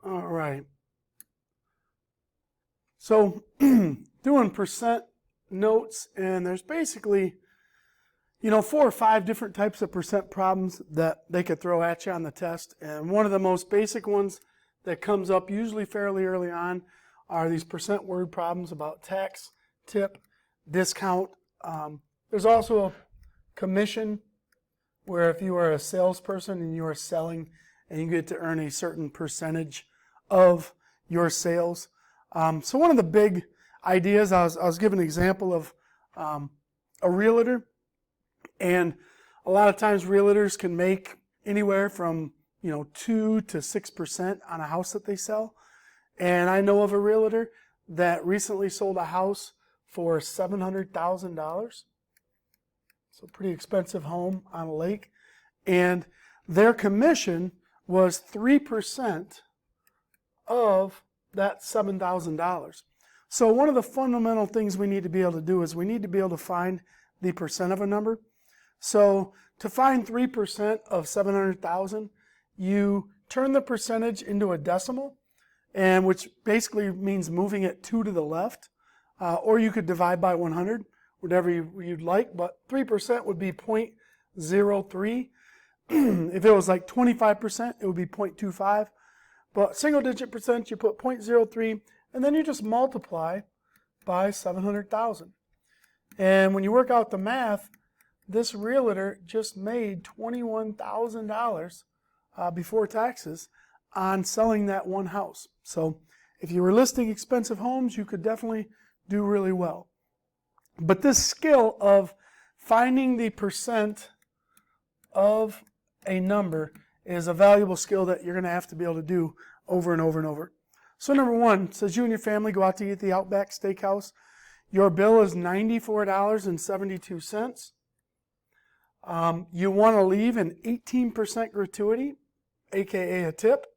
All right. So doing percent notes, and there's basically, 4 or 5 different types of percent problems that they could throw at you on the test. And one of the most basic ones that comes up usually fairly early on are these percent word problems about tax, tip, discount. There's also a commission, where if you are a salesperson and you are selling and you get to earn a certain percentage of your sales. So one of the big ideas, I was given an example of a realtor, and a lot of times realtors can make anywhere from 2 to 6% on a house that they sell. And I know of a realtor that recently sold a house for $700,000. So pretty expensive home on a lake. And their commission was 3% of that $7,000. So one of the fundamental things we need to be able to do is we need to be able to find the percent of a number. So to find 3% of 700,000, you turn the percentage into a decimal, and which basically means moving it 2 to the left, or you could divide by 100, whatever you'd like, but 3% would be 0.03. If it was like 25%, it would be 0.25. But single digit percent, you put 0.03, and then you just multiply by 700,000. And when you work out the math, this realtor just made $21,000 before taxes on selling that one house. So if you were listing expensive homes, you could definitely do really well. But this skill of finding the percent of a number is a valuable skill that you're going to have to be able to do over and over and over. So number 1 says you and your family go out to eat at the Outback Steakhouse. Your bill is $94.72. You want to leave an 18% gratuity, aka a tip.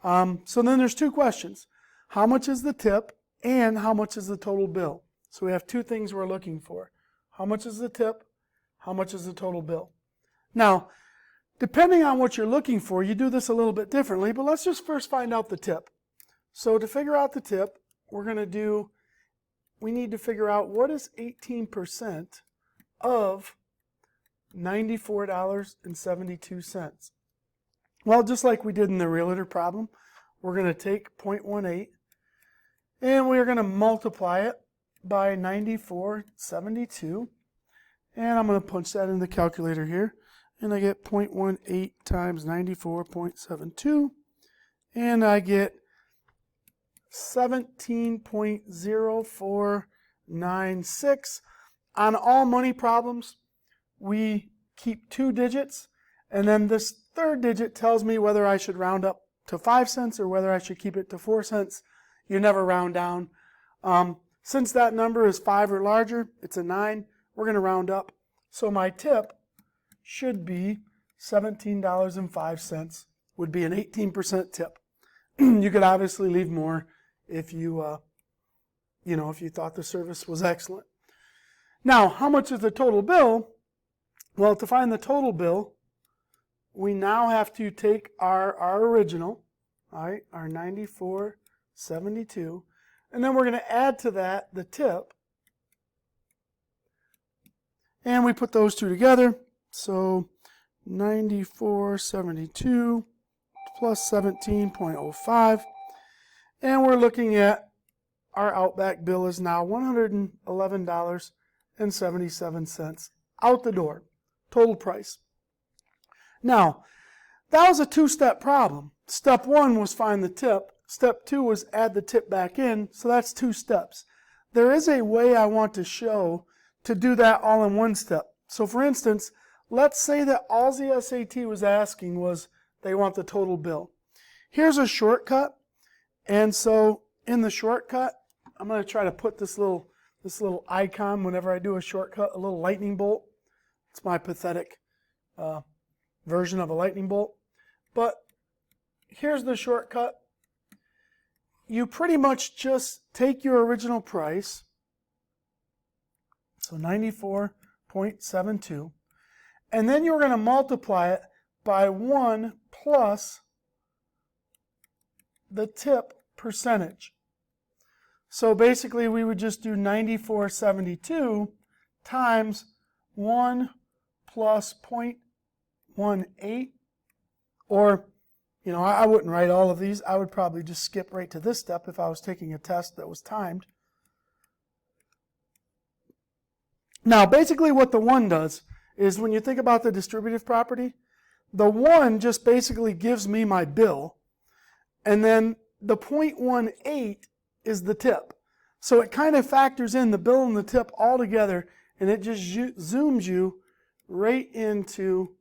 So then there's 2 questions. How much is the tip and how much is the total bill? So we have 2 things we're looking for. How much is the tip? How much is the total bill? Now, depending on what you're looking for, you do this a little bit differently, but let's just first find out the tip. So to figure out the tip, we need to figure out what is 18% of $94.72. Well, just like we did in the realtor problem, we're going to take 0.18 and we're going to multiply it by 94.72. And I'm going to punch that in the calculator here. And I get 0.18 times 94.72. And I get 17.0496. On all money problems, we keep 2 digits. And then this 3rd digit tells me whether I should round up to 5 cents or whether I should keep it to 4 cents. You never round down. Since that number is 5 or larger, it's a 9, we're going to round up. So my tip should be $17.05, would be an 18% tip. You could obviously leave more if you, if you thought the service was excellent. Now, how much is the total bill? Well, to find the total bill, we now have to take our original, all right, our 94.72, and then we're going to add to that the tip. And we put those 2 together. So 94.72 plus 17.05. And we're looking at our Outback bill is now $111.77 out the door. Total price. Now, that was a 2-step problem. Step 1 was find the tip. Step 2 was add the tip back in. So that's 2 steps. There is a way I want to show to do that all in 1 step. So for instance, let's say that all the SAT was asking was they want the total bill. Here's a shortcut. And so in the shortcut, I'm going to try to put this little icon whenever I do a shortcut, a little lightning bolt. It's my pathetic version of a lightning bolt. But here's the shortcut. You pretty much just take your original price, so 94.72, and then you're going to multiply it by 1 plus the tip percentage. So basically we would just do 94.72 times 1 plus 0.18, or, I wouldn't write all of these. I would probably just skip right to this step if I was taking a test that was timed. Now, basically what the 1 does is, when you think about the distributive property, the 1 just basically gives me my bill, and then the 0.18 is the tip. So it kind of factors in the bill and the tip all together, and it just zooms you right into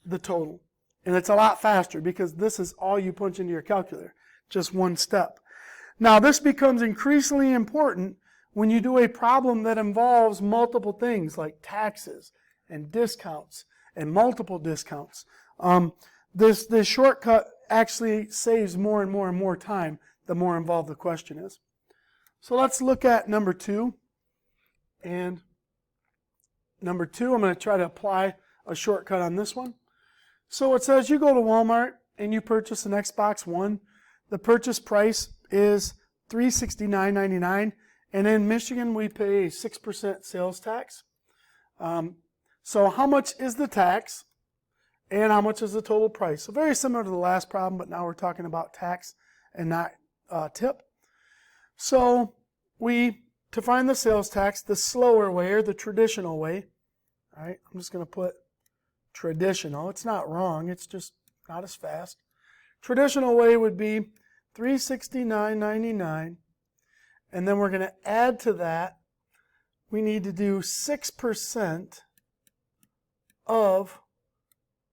the total. And it's a lot faster because this is all you punch into your calculator, just one step. Now, this becomes increasingly important when you do a problem that involves multiple things like taxes and discounts and multiple discounts. This shortcut actually saves more and more and more time the more involved the question is. So let's look at number 2. And number 2, I'm going to try to apply a shortcut on this one. So it says you go to Walmart and you purchase an Xbox One. The purchase price is $369.99, and in Michigan we pay 6% sales tax. So how much is the tax and how much is the total price? So very similar to the last problem, but now we're talking about tax and not tip. So to find the sales tax, the slower way or the traditional way, all right, I'm just going to put traditional. It's not wrong, it's just not as fast. Traditional way would be $369.99, and then we're going to add to that, we need to do 6% of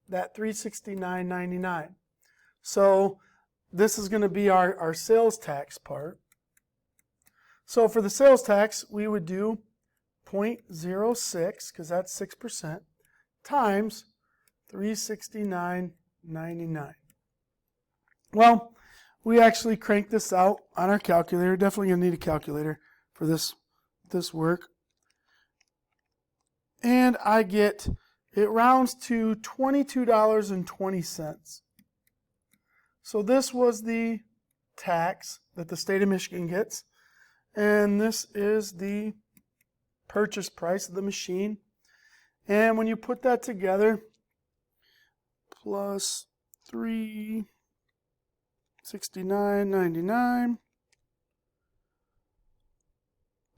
that $369.99. So this is going to be our sales tax part. So for the sales tax, we would do 0.06, because that's 6%, times $369.99. Well, we actually cranked this out on our calculator. Definitely going to need a calculator for this work. And I get, it rounds to $22.20. So this was the tax that the state of Michigan gets. And this is the purchase price of the machine. And when you put that together, plus $369.99,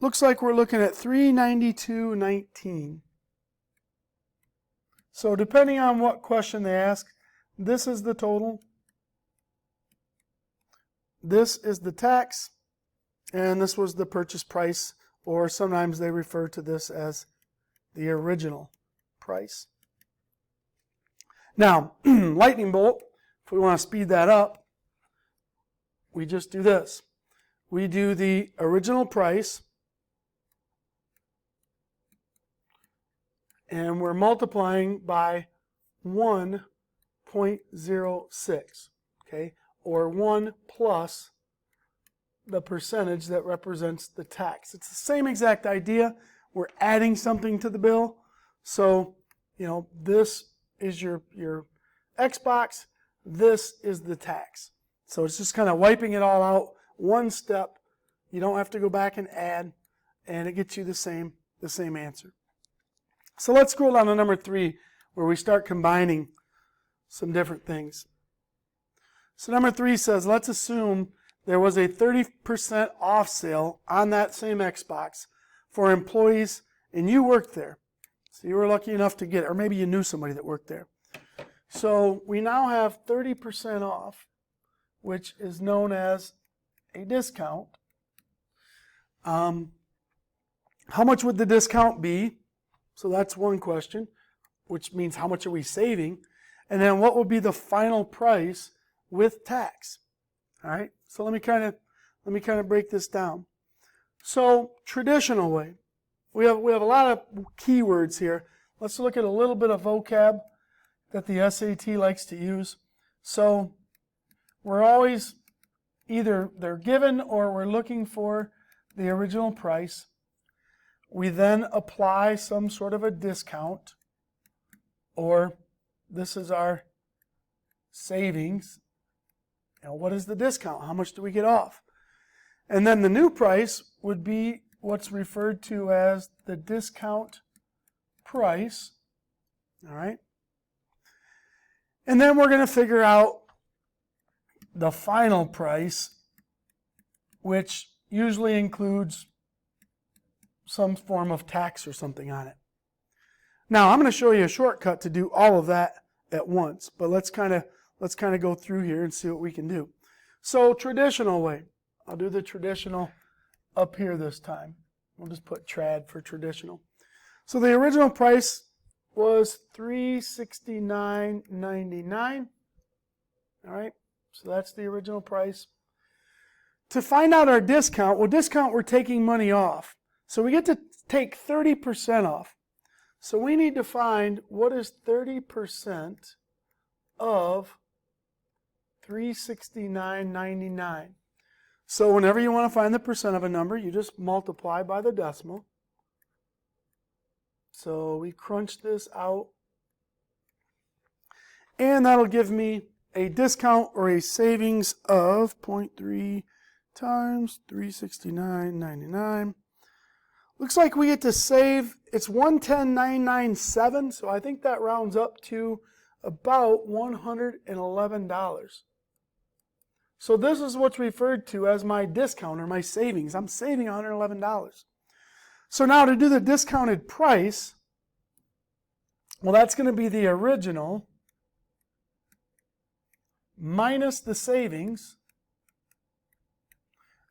looks like we're looking at $392.19. So depending on what question they ask, this is the total, this is the tax, and this was the purchase price, or sometimes they refer to this as the original price. Now, lightning bolt, if we want to speed that up, we just do this. We do the original price, and we're multiplying by 1.06, okay, or 1 plus the percentage that represents the tax. It's the same exact idea. We're adding something to the bill. So, this is your Xbox, this is the tax. So it's just kind of wiping it all out, one step. You don't have to go back and add, and it gets you the same answer. So let's scroll down to number 3, where we start combining some different things. So number 3 says, let's assume there was a 30% off sale on that same Xbox for employees, and you worked there. So you were lucky enough to get it, or maybe you knew somebody that worked there. So we now have 30% off, which is known as a discount. How much would the discount be? So that's one question, which means how much are we saving? And then what would be the final price with tax? All right, so let me kind of break this down. So traditional way, we have a lot of keywords here. Let's look at a little bit of vocab that the SAT likes to use. So we're always either they're given or we're looking for the original price. We then apply some sort of a discount, or this is our savings. Now, what is the discount? How much do we get off? And then the new price would be what's referred to as the discount price. All right. And then we're going to figure out the final price, which usually includes some form of tax or something on it. Now, I'm going to show you a shortcut to do all of that at once, but let's kind of go through here and see what we can do. So, traditional way. I'll do the traditional up here this time. We'll just put trad for traditional. So the original price was $369.99. All right, so that's the original price. To find out our discount, well, discount, we're taking money off. So we get to take 30% off. So we need to find what is 30% of $369.99. So whenever you want to find the percent of a number, you just multiply by the decimal. So we crunch this out. And that'll give me a discount or a savings of 0.3 times 369.99. Looks like we get to save, it's 110,997, so I think that rounds up to about $111. So this is what's referred to as my discount or my savings. I'm saving $111. So now to do the discounted price, well, that's going to be the original minus the savings.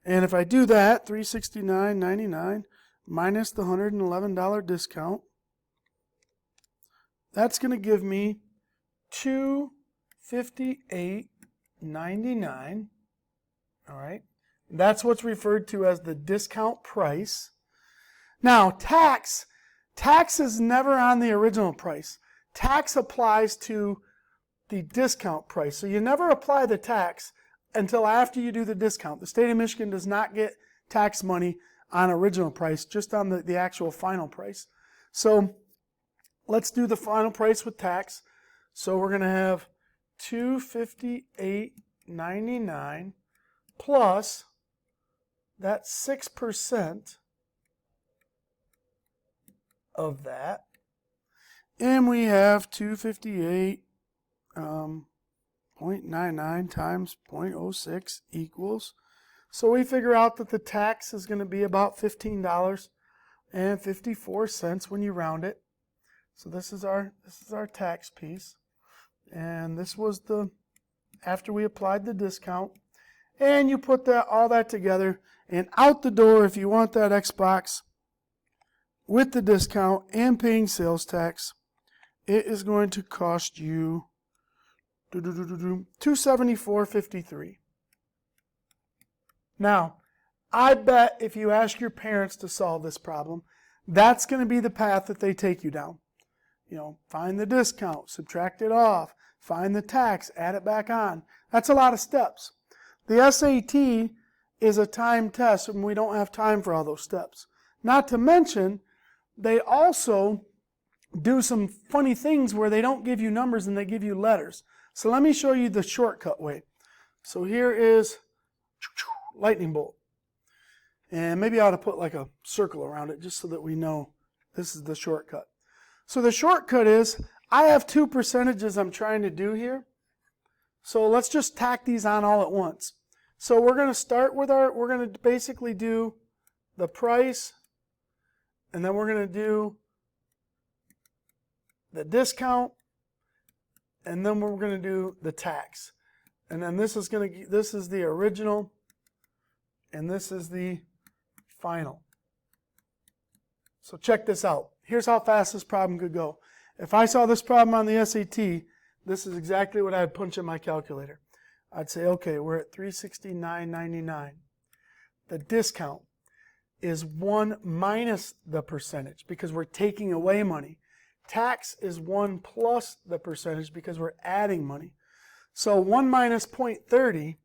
And if I do that, $369.99 minus the $111 discount, that's going to give me $258.99. All right, that's what's referred to as the discount price. Now, tax is never on the original price. Tax applies to the discount price. So you never apply the tax until after you do the discount. The state of Michigan does not get tax money on original price, just on the actual final price. So let's do the final price with tax. So we're going to have $258.99 plus that 6% of that. And we have 258.99 times 0.06 equals. So we figure out that the tax is going to be about $15.54 when you round it. So this is our tax piece. And this was the after we applied the discount. And you put all that together, and out the door, if you want that Xbox with the discount and paying sales tax, it is going to cost you $274.53. Now, I bet if you ask your parents to solve this problem, that's going to be the path that they take you down. You know, find the discount, subtract it off, find the tax, add it back on. That's a lot of steps. The SAT is a time test, and we don't have time for all those steps. Not to mention, they also do some funny things where they don't give you numbers and they give you letters. So let me show you the shortcut way. So here is lightning bolt. And maybe I ought to put like a circle around it just so that we know this is the shortcut. So the shortcut is, I have two percentages I'm trying to do here. So let's just tack these on all at once. So we're going to start with we're going to basically do the price, and then we're going to do the discount, and then we're going to do the tax. And then this is the original, and this is the final. So check this out. Here's how fast this problem could go. If I saw this problem on the SAT, this is exactly what I'd punch in my calculator. I'd say, okay, we're at $369.99. The discount is 1 minus the percentage because we're taking away money. Tax is 1 plus the percentage because we're adding money. So 1 minus 0.30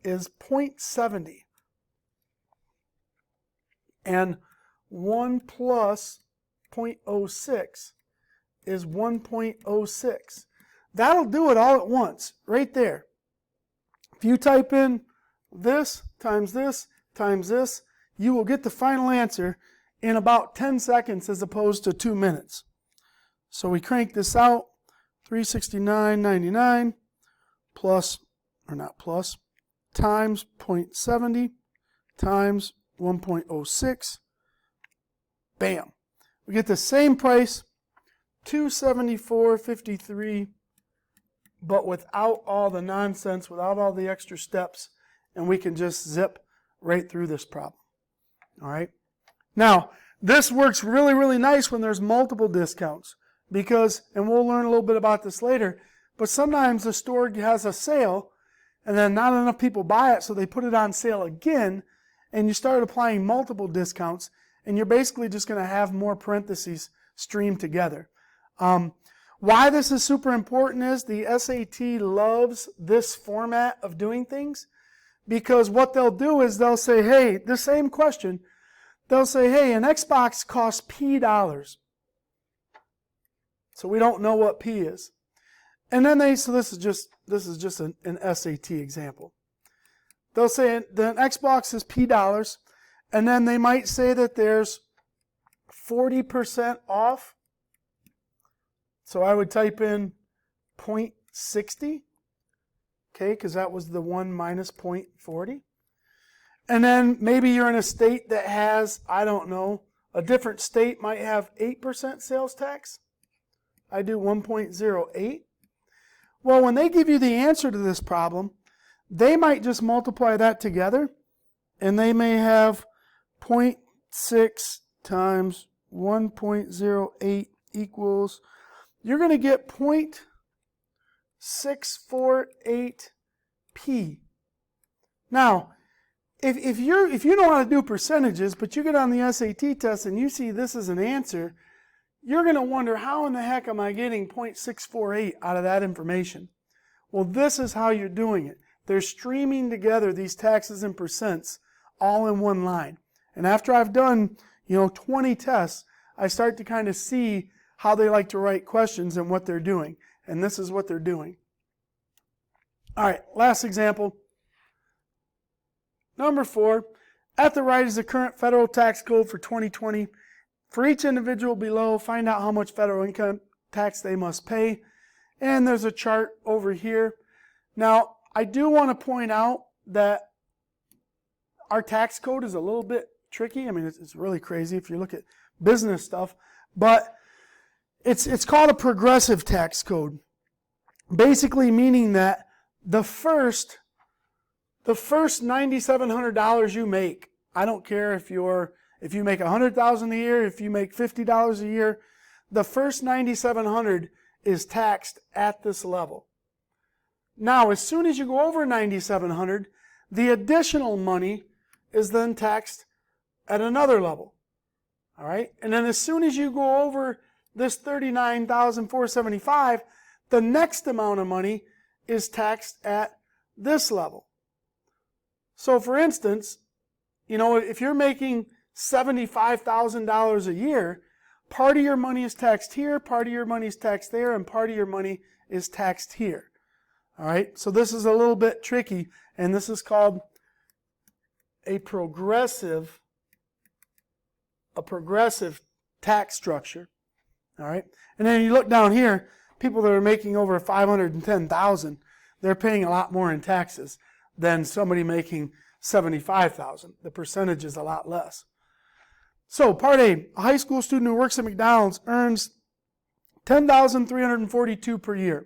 is 0.70. And 1 plus 0.06 is 1.06. That'll do it all at once, right there. If you type in this times this times this, you will get the final answer in about 10 seconds as opposed to 2 minutes. So we crank this out, 369.99 plus, or not plus, times 0.70 times 1.06. Bam. We get the same price, $274.53, but without all the nonsense, without all the extra steps, and we can just zip right through this problem. All right. Now, this works really, really nice when there's multiple discounts because, and we'll learn a little bit about this later, but sometimes the store has a sale and then not enough people buy it, so they put it on sale again, and you start applying multiple discounts, and you're basically just going to have more parentheses streamed together. Why this is super important is the SAT loves this format of doing things, because what they'll do is they'll say, hey, the same question, they'll say, hey, an Xbox costs P dollars. So we don't know what P is. And then so this is just an SAT example. They'll say the Xbox is P dollars, and then they might say that there's 40% off. So I would type in 0.60, okay, because that was the one minus 0.40. And then maybe you're in a state that has, I don't know, a different state might have 8% sales tax. I do 1.08. Well, when they give you the answer to this problem, they might just multiply that together, and they may have 0.6 times 1.08 equals, you're going to get 0.648p. Now, if you know how to do percentages, but you get on the SAT test and you see this as an answer, you're going to wonder, how in the heck am I getting 0.648 out of that information? Well, this is how you're doing it. They're streaming together these taxes and percents all in one line. And after I've done, 20 tests, I start to kind of see how they like to write questions and what they're doing. And this is what they're doing. All right, last example. Number 4, at the right is the current federal tax code for 2020. For each individual below, find out how much federal income tax they must pay. And there's a chart over here. Now, I do want to point out that our tax code is a little bit tricky. I mean, it's really crazy if you look at business stuff. But it's called a progressive tax code. Basically meaning that the first $9,700 you make, I don't care if you make $100,000 a year, if you make $50 a year, the first $9,700 is taxed at this level. Now, as soon as you go over $9,700, the additional money is then taxed at another level. All right? And then as soon as you go over this $39,475, the next amount of money is taxed at this level. So for instance, if you're making $75,000 a year, part of your money is taxed here, part of your money is taxed there, and part of your money is taxed here. All right, so this is a little bit tricky, and this is called a progressive tax structure. All right, and then you look down here, people that are making over $510,000, they're paying a lot more in taxes than somebody making $75,000. The percentage is a lot less. So, part A, a high school student who works at McDonald's earns $10,342 per year.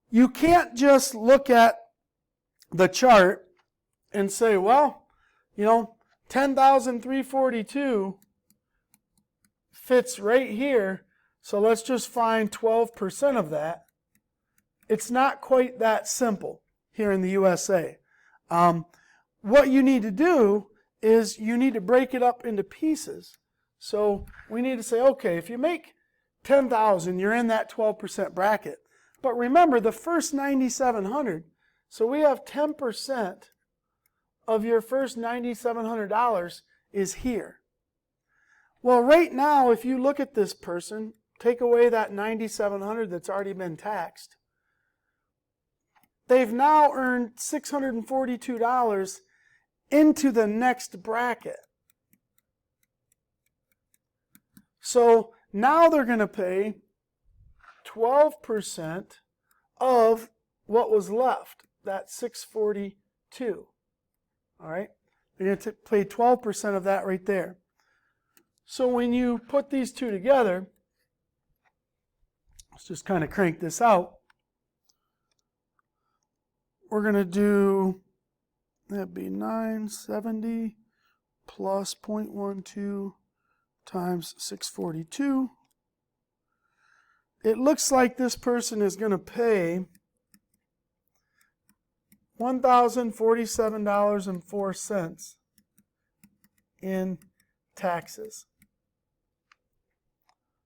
You can't just look at the chart and say, well, $10,342 fits right here, so let's just find 12% of that. It's not quite that simple here in the USA. What you need to do is you need to break it up into pieces. So we need to say, okay, if you make $10,000, you're in that 12% bracket. But remember, the first $9,700, so we have 10% of your first $9,700 is here. Well, right now, if you look at this person, take away that $9,700 that's already been taxed, they've now earned $642 into the next bracket. So now they're going to pay 12% of what was left, that $642. All right? They're going to pay 12% of that right there. So when you put these two together, let's just kind of crank this out. We're going to do, that'd be 970 plus 0.12 times 642. It looks like this person is going to pay $1,047.04 in taxes.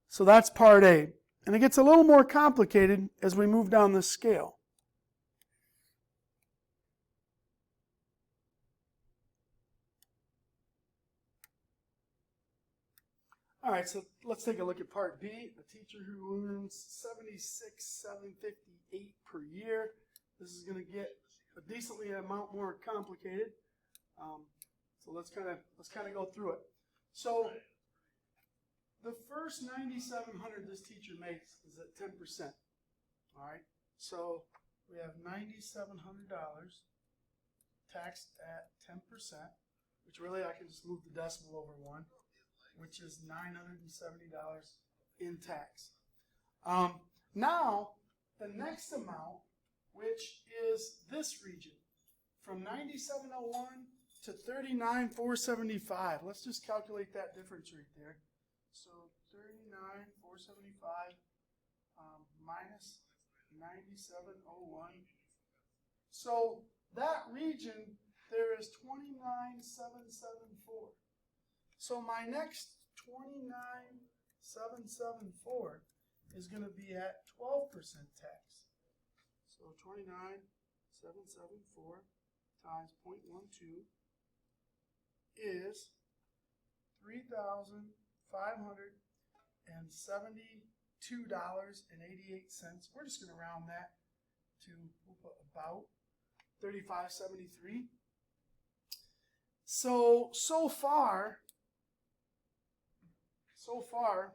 So that's part A. And it gets a little more complicated as we move down this scale. All right, so let's take a look at part B. A teacher who earns $76,758 per year. This is going to get a decently amount more complicated. So let's kind of go through it. So the first $9,700 this teacher makes is at 10%. All right, so we have $9,700 taxed at 10%, which really I can just move the decimal over one, which is $970 in tax. Now, the next amount, which is this region, from 9701 to 39,475. Let's just calculate that difference right there. So 39,475 minus 9701. So that region there is 29,774. So my next 29,774 is going to be at 12% tax. So 29,774 times 0.12 is $3,572.88. We're just going to round that to, we'll put about $35.73. So far,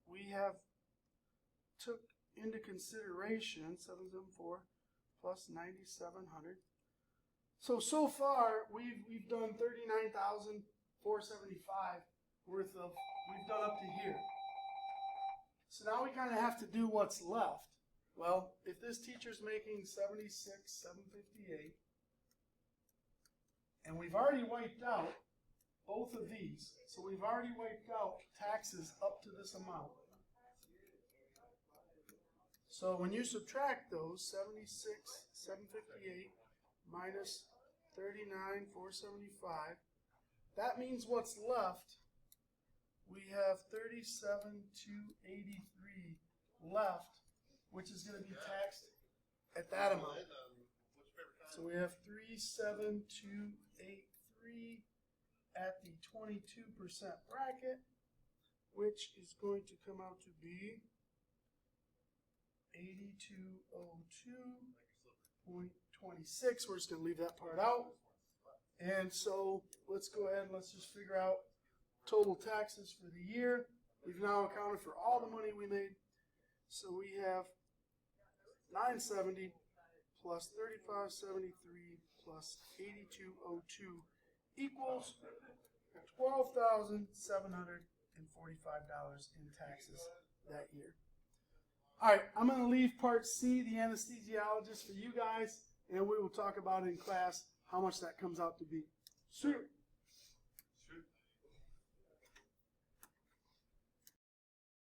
we have took into consideration 774 plus 9,700. So far we've done 39,475 worth of, we've done up to here. So now we kind of have to do what's left. Well, if this teacher's making 76,758, and we've already wiped out both of these, so we've already wiped out taxes up to this amount. So when you subtract those, 76,758 minus 39,475, that means what's left, we have 37,283 left, which is going to be taxed at that amount. So we have 37,283 at the 22% bracket, which is going to come out to be 8202.26. We're just going to leave that part out. And so let's go ahead and let's just figure out total taxes for the year. We've now accounted for all the money we made. So we have 970 plus 3573 plus 8202 equals $12,745 in taxes that year. All right, I'm going to leave part C, the anesthesiologist, for you guys, and we will talk about in class how much that comes out to be. See you.